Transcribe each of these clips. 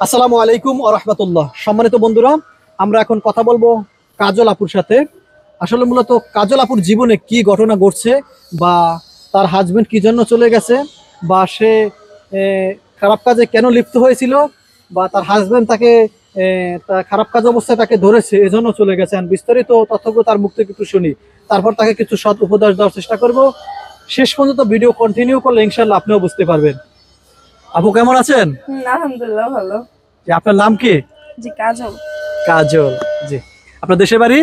আসসালামু আলাইকুম ওয়া রাহমাতুল্লাহ। সম্মানিত বন্ধুরা, আমরা এখন কথা বলবো কাজল আপুর সাথে। আসলে মূলত কাজল আপুর জীবনে কি ঘটনা ঘটছে, বা তার হাজবেন্ড কি জন্য চলে গেছে, বা সে খারাপ কাজে কেন লিপ্ত হয়েছিল, বা তার হাজবেন্ড তাকে তার খারাপ কাজ অবস্থায় তাকে ধরেছে এজন্য চলে গেছে। আর বিস্তারিত তথ্যগুলো তার মুখ থেকে একটু শুনি, তারপর তাকে কিছু সৎ উপদেশ দেওয়ার চেষ্টা করব। শেষ পর্যন্ত ভিডিও কন্টিনিউ করলে ইনশাল্লাহ আপনিও বুঝতে পারবেন। আপু কেমন আছেন? আলহামদুলিল্লাহ ভালো। যে আপনার নাম কি? জি কাজল। কাজল, জি। আপনার দেশের বাড়ি?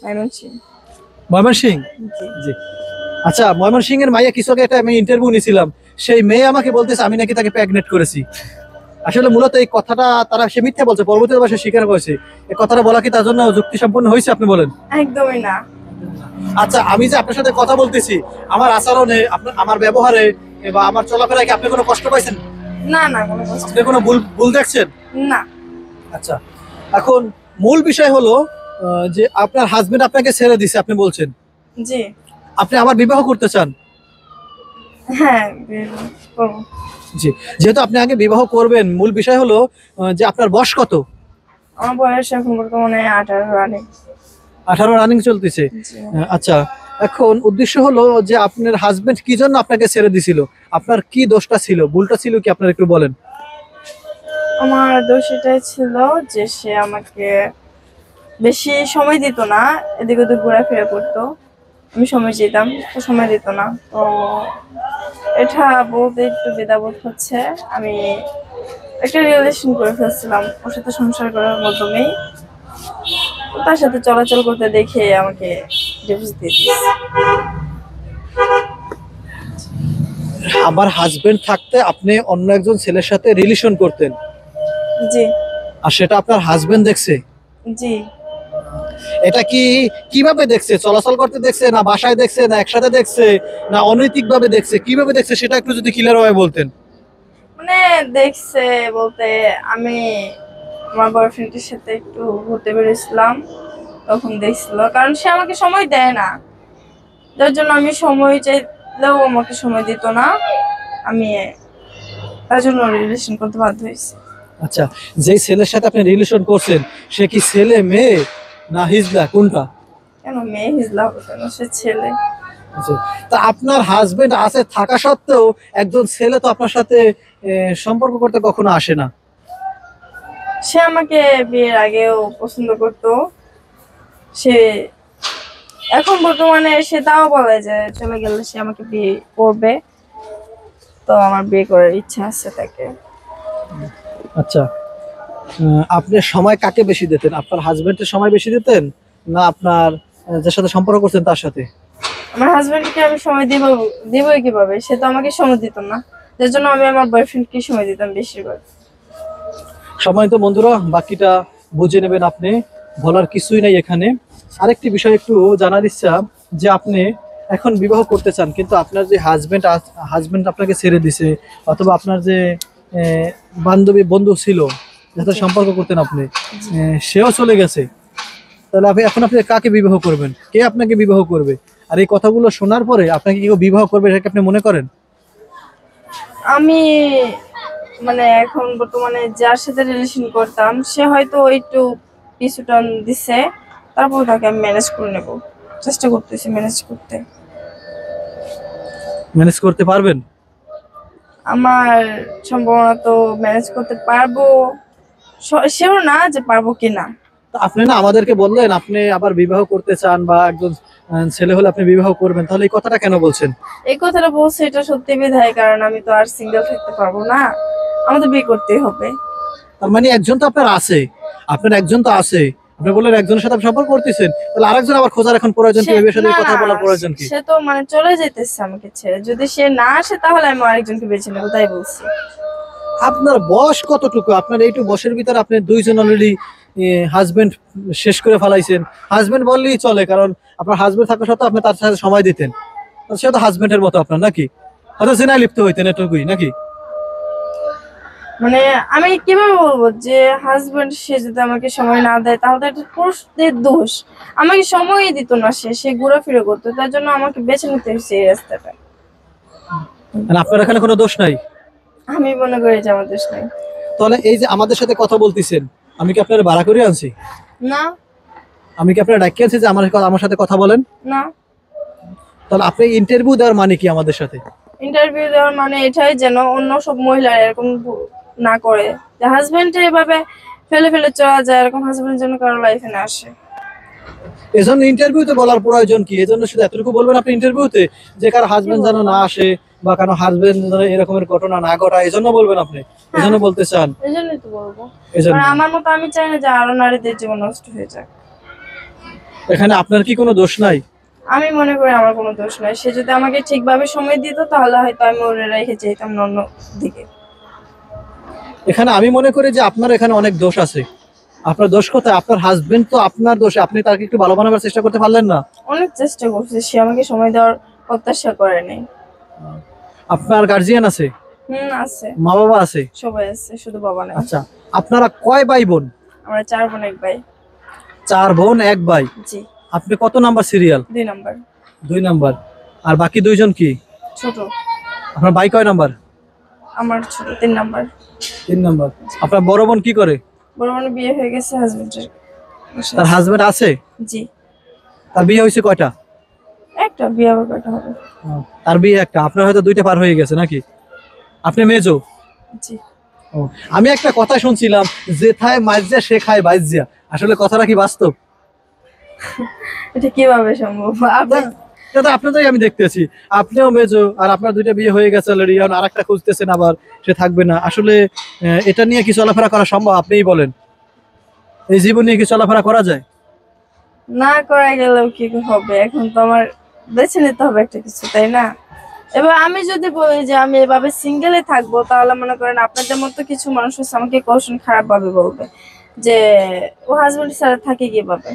ময়মনসিংহ। ময়মনসিংহ, জি। জি। আচ্ছা, ময়মনসিংহ এর মাইয়া কিছু আগে একটা আমি ইন্টারভিউ নিয়েছিলাম, সেই মেয়ে আমাকে বলতেছে আমি নাকি তাকে প্রেগনেন্ট করেছি। আসলে মূলত এই কথাটা তারা সে মিথ্যা বলছে, পরবর্তীতে সে স্বীকার করেছে। এই কথাটা বলা কি তার জন্য যুক্তি সম্পন্ন হয়েছে আপনি বলেন? একদমই না। আচ্ছা, আমি যে আপনার সাথে কথা বলতেছি, আমার আচরণে, আমার ব্যবহারে বা আমার চলাফেরায় কি আপনি কোনো কষ্ট পাইছেন? না না, কোনো কষ্ট আপনি কোনো ভুল ভুল দেখছেন? না। আচ্ছা, এখন মূল বিষয় হলো যে আপনার হাজবেন্ড আপনাকে ছেড়ে দিছে আপনি বলছেন, জি। আপনি আবার বিবাহ করতে চান। হ্যাঁ, বিয়ে করবো। জি, যেহেতু আপনি আগে বিবাহ করবেন, মূল বিষয় হলো যে আপনার বয়স কত? আমার বয়স এখন বর্তমানে 18 রানিং। 18 রানিং চলতেছে। জি। আচ্ছা, এখন উদ্দেশ্য হলো যে আপনার হাজবেন্ড কি জন্য আপনাকে ছেড়ে দিছিল, আপনার কি দোষটা ছিল, ভুলটা ছিল কি, আপনার একটু বলেন। আমার দোষ এটাই ছিল যে সে আমাকে বেশি সময় দিত না, এদিক ওদিক ঘোরাফেরা করতো। আমি সময় চেতাম, তো সময় দিত না। তো এটা বলতে একটু দ্বিধাবোধ হচ্ছে। আমি একটা রিলেশন করে ফেলছিলাম ওর সাথে, সংসার করার মাধ্যমেই তার সাথে চলাচল করতে দেখে আমাকে ডিভোর্স দিয়ে দিয়েছে। আমার হাজবেন্ড থাকতে আপনি অন্য একজন ছেলের সাথে রিলেশন করতেন, জি। আর সেটা আপনার হাজবেন্ড দেখছে? জি। এটা কি কিভাবে দেখছে? চলাচল করতে দেখছে, না বাসায় দেখছে, না একসাথে দেখছে, না অনৈতিক ভাবে দেখছে, কিভাবে দেখছে সেটা একটু যদি ক্লিয়ার ভাবে বলতেন। মানে দেখছে বলতে, আমি আমার বয়ফ্রেন্ডের সাথে একটু ঘুরতে বেরিয়েছিলাম, তখন দেখছিল। কারণ সে আমাকে সময় দেয় না, যার জন্য আমি সময় চাইলেও আমাকে সময় দিত না। আমি তার জন্য রিলেশন করতে বাধ্য হয়েছি। আচ্ছা, যেই ছেলের সাথে আপনি রিলেশন করছেন, সে কি ছেলে, মেয়ে, না হিজলা, কোনটা? কেন মেয়ে হিজলা হবে কেন? সে ছেলে। আচ্ছা, তা আপনার হাজবেন্ড আছে থাকা সত্ত্বেও একজন ছেলে তো আপনার সাথে সম্পর্ক করতে কখনো আসে না। সে আমাকে বিয়ের আগেও পছন্দ করতো। সে এখন বর্তমানে সে তাও বলে যে চলে গেলে সে আমাকে বিয়ে করবে। তো আমার বিয়ে করার ইচ্ছা আছে তাকে। আচ্ছা, আপনি সময় কাকে বেশি দিতেন? আপনার হাজবেন্ডের সময় বেশি দিতেন, না আপনার যার সাথে সম্পর্ক করছেন তার সাথে? আমার হাজবেন্ডকে আমি সময় দিবই কিভাবে? সে তো আমাকে সময় দিত না, যার জন্য আমি আমার বয়ফ্রেন্ডকে সময় দিতাম বেশিরভাগ। সম্মানিত বন্ধুরা, বাকিটা বুঝে নেবেন আপনি, বলার কিছুই নাই এখানে। আরেকটি বিষয় একটু জানার ইচ্ছা, যে আপনি এখন বিবাহ করতে চান, কিন্তু আপনার যে হাজবেন্ড আপনাকে ছেড়ে দিছে, অথবা আপনার যে বান্ধবী বন্ধু ছিল যাতে সম্পর্ক করতেন আপনি, সেও চলে গেছে। তাহলে এখন আপনি কাকে বিবাহ করবেন? কে আপনাকে বিবাহ করবে? আর এই কথাগুলো শোনার পরে আপনাকে কেউ বিবাহ করবে এটা কি আপনি মনে করেন? আমি মানে এখন বর্তমানে যার সাথে রিলেশন করতাম সে হয়তো একটু পিছুটা দিছে, তারপর তাকে আমি ম্যানেজ করে নেব, চেষ্টা করতেছি ম্যানেজ করতে। ম্যানেজ করতে পারবেন? আমার সম্ভাবনা তো ম্যানেজ করতে পারবো, সেও না যে পারবো কিনা। তা আপনি না আমাদেরকে বললেন আপনি আবার বিবাহ করতে চান, বা একজন ছেলে হলে আপনি বিবাহ করবেন, তাহলে এই কথাটা কেন বলছেন? এই কথাটা বলছে এটা সত্যি বিধায়, কারণ আমি তো আর সিঙ্গেল থাকতে পারবো না, আমাদের বিয়ে করতেই হবে। তার মানে একজন তো আপনার আছে, আপনার একজন তো আছে। আপনি বললেন একজনের সাথে আপনি সম্পর্ক করতেছেন, তাহলে আরেকজন আবার খোঁজার এখন প্রয়োজন কি? সে এই বিষয়ে না কথা না, বলার প্রয়োজন কি? সে তো মানে চলে যেতেছে আমাকে ছেড়ে। যদি সে না আসে তাহলে আমি আরেকজনকে বেছে নেবো, তাই বলছি। আপনার বয়স কতটুকু? আপনার এইটুকু বয়সের ভিতরে আপনি দুইজন অলরেডি হাজবেন্ড শেষ করে ফেলাইছেন। হাজবেন্ড বললেই চলে, কারণ আপনার হাজবেন্ড থাকা সত্ত্বেও আপনি তার সাথে সময় দিতেন। তো সে তো হাজবেন্ডের মতো আপনার, নাকি? হয়তো জেনায় লিপ্ত হইতেন, এটুকুই নাকি? মানে আমি কিভাবে বলবো যে হাজবেন্ড সে যদি আমাকে সময় না দেয় তাহলে এটা পুরুষদের দোষ। আমাকে সময়ই দিত না, সে ঘোরাফেরা করতো, তার জন্য আমাকে বেছে নিতে হয়েছে এই রাস্তাটা। মানে আপনার এখানে কোনো দোষ নাই? আমি মনে করি যে আমার দোষ নাই। তো তাহলে এই যে আমাদের সাথে কথা বলতেছেন, আমি কি আপনার ভাড়া করে আনছি? না। আমি কি আপনার ডাকিয়ে আনছি যে আমার সাথে কথা বলেন? না। তাহলে আপনি ইন্টারভিউ দেওয়ার মানে কি আমাদের সাথে? ইন্টারভিউ দেওয়ার মানে এটাই যেন অন্য সব মহিলারা এরকম না করে, যে হাজবেন্ড এভাবে ফেলে ফেলে চলা যায়, এরকম হাজবেন্ড যেন কারো লাইফে না আসে। এজন্য ইন্টারভিউতে বলার প্রয়োজন কি? এজন্য শুধু এতটুকু বলবেন আপনি ইন্টারভিউতে যে কারো হাজবেন্ড যেন না আসে বা কারো হাজবেন্ড যেন এরকমের ঘটনা না ঘটায়, এজন্য বলবেন আপনি? এজন্য বলতে চান? এই জন্যই তো বলবো। এজন্য কারণ আমার মতো আমি চাই না যে আরো নারীদের জীবন নষ্ট হয়ে যাক। এখানে আপনার কি কোনো দোষ নাই? আমি মনে করি আমার কোনো দোষ নাই। সে যদি আমাকে ঠিকভাবে সময় দিত তাহলে হয়তো আমি ওরে রেখে যেতাম না অন্য দিকে। এখানে আমি মনে করি যে আপনার এখানে অনেক দোষ আছে। আপনার দোষ কোথায়? আপনার হাজবেন্ড তো আপনার দোষে, আপনি তাকে একটু ভালো বানাবার চেষ্টা করতে পারলেন না? অনেক চেষ্টা করছে, সে আমাকে সময় দেওয়ার প্রত্যাশা করে নাই। আপনার গার্জিয়ান আছে? আছে। মা বাবা আছে? সবাই আছে, শুধু বাবা নাই। আচ্ছা, আপনারা কয় ভাই বোন? আমরা 4 বোন 1 ভাই। 4 বোন 1 ভাই। জি। আপনি কত নাম্বার সিরিয়াল? 2 নাম্বার। 2 নাম্বার। আর বাকি 2 জন কি? ছোট। আপনার ভাই কয় নাম্বার? আমার ছোট 3 নাম্বার। 3 নাম্বার। আপনার বড় বোন কি করে? বড় বোনের বিয়ে হয়ে গেছে হাজবেন্ডের। তার হাজবেন্ড আছে? জি। তার বিয়ে হয়েছে কয়টা? একটা, বিয়ে আবার কয়টা হবে? তার বিয়ে একটা, আপনার হয়তো 2টা পার হয়ে গেছে নাকি? আপনি মেজো? জি। ও, আমি একটা কথা শুনছিলাম, যেথায় মাইজা সে খায় বাইজা। আসলে কথাটা কি বাস্তব? এটা কিভাবে সম্ভব? এটা তো আপনাদেরই আমি দেখতেছি, আপনিও মেজো আর আপনার 2টা বিয়ে হয়ে গেছে অলরেডি, এখন আরেকটা খুঁজতেছেন আবার, সে থাকবে না। আসলে এটা নিয়ে কি চলাফেরা করা সম্ভব? আপনিই বলেন, এই জীবন নিয়ে কি চলাফেরা করা যায়? না করা গেলেও কি হবে? এখন তো আমার বেছে নিতে হবে একটা কিছু, তাই না? এবার আমি যদি বলি যে আমি এভাবে সিঙ্গেলে থাকবো, তাহলে মনে করেন আপনাদের মতো কিছু মানুষ আছে আমাকে কোশ্চেন খারাপ ভাবে বলবে যে ও হাজবেন্ড ছাড়া থাকে কিভাবে।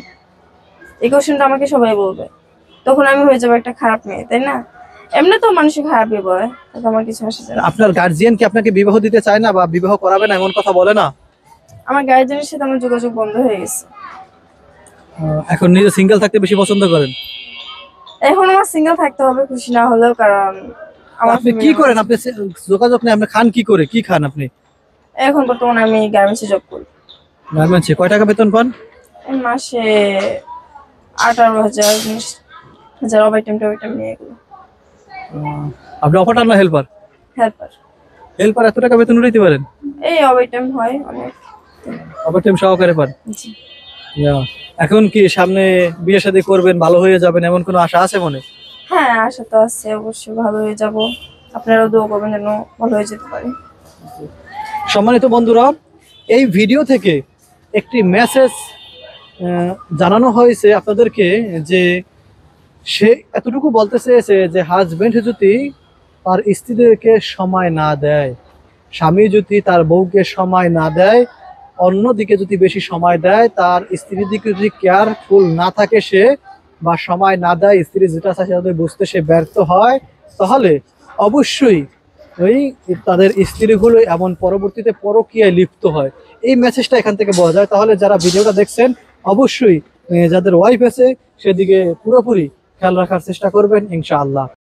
এই কোশ্চেনটা আমাকে সবাই বলবে, তখন আমি হয়ে যাবো একটা খারাপ মেয়ে, তাই না? এমনি তো মানুষের খারাপই বলে, তাতে আমার কিছু আসে যায় না। আপনার গার্জিয়ান কি আপনাকে বিবাহ দিতে চায় না বা বিবাহ করাবে না এমন কথা বলে না? আমার গার্জেনের সাথে আমার যোগাযোগ বন্ধ হয়ে গেছে। এখন নিজে সিঙ্গেল থাকতে বেশি পছন্দ করেন? এখন আমার সিঙ্গেল থাকতে হবে খুশি না হলেও, কারণ আমার আপনি কি করেন? আপনি যোগাযোগ নেই, আপনি খান কি করে? কি খান আপনি? এখন বর্তমানে আমি গার্মেন্টসে জব করি। গার্মেন্টসে কয় টাকা বেতন পান? এই মাসে 18,000 19,000 ওভারটাইম নিয়ে এগুলো। আপনি অপারেটর না হেল্পার? হেল্পার। হেল্পার এত টাকা বেতন উঠাইতে পারেন? এই ওভারটাইম হয় অনেক। ওভারটাইম সহকারে পান? জি। Yeah. এখন কি সামনে বিয়ে শাদী করবেন, ভালো হয়ে যাবেন এমন কোনো আশা আছে মনে? হ্যাঁ, আশা তো আছে, অবশ্যই ভালো হয়ে যাব। আপনারাও দোয়া করবেন যেন ভালো হয়ে যেতে পারি। সম্মানিত বন্ধুরা, এই ভিডিও থেকে একটি মেসেজ জানানো হয়েছে আপনাদেরকে, যে সে এতটুকু বলতে চেয়েছে যে হাজবেন্ড যদি তার স্ত্রীদেরকে সময় না দেয়, স্বামী যদি তার বউকে সময় না দেয়, অন্যদিকে যদি বেশি সময় দেয়, তার স্ত্রীর দিকে যদি কেয়ারফুল না থাকে সে, বা সময় না দেয়, স্ত্রী যেটা চায় সেটা যদি বুঝতে সে ব্যর্থ হয়, তাহলে অবশ্যই ওই তাদের স্ত্রীগুলো এমন পরবর্তীতে পরকীয়ায় লিপ্ত হয়। এই মেসেজটা এখান থেকে বোঝা যায়। তাহলে যারা ভিডিওটা দেখছেন অবশ্যই যাদের ওয়াইফ আছে সেদিকে পুরোপুরি খেয়াল রাখার চেষ্টা করবেন ইনশাআল্লাহ।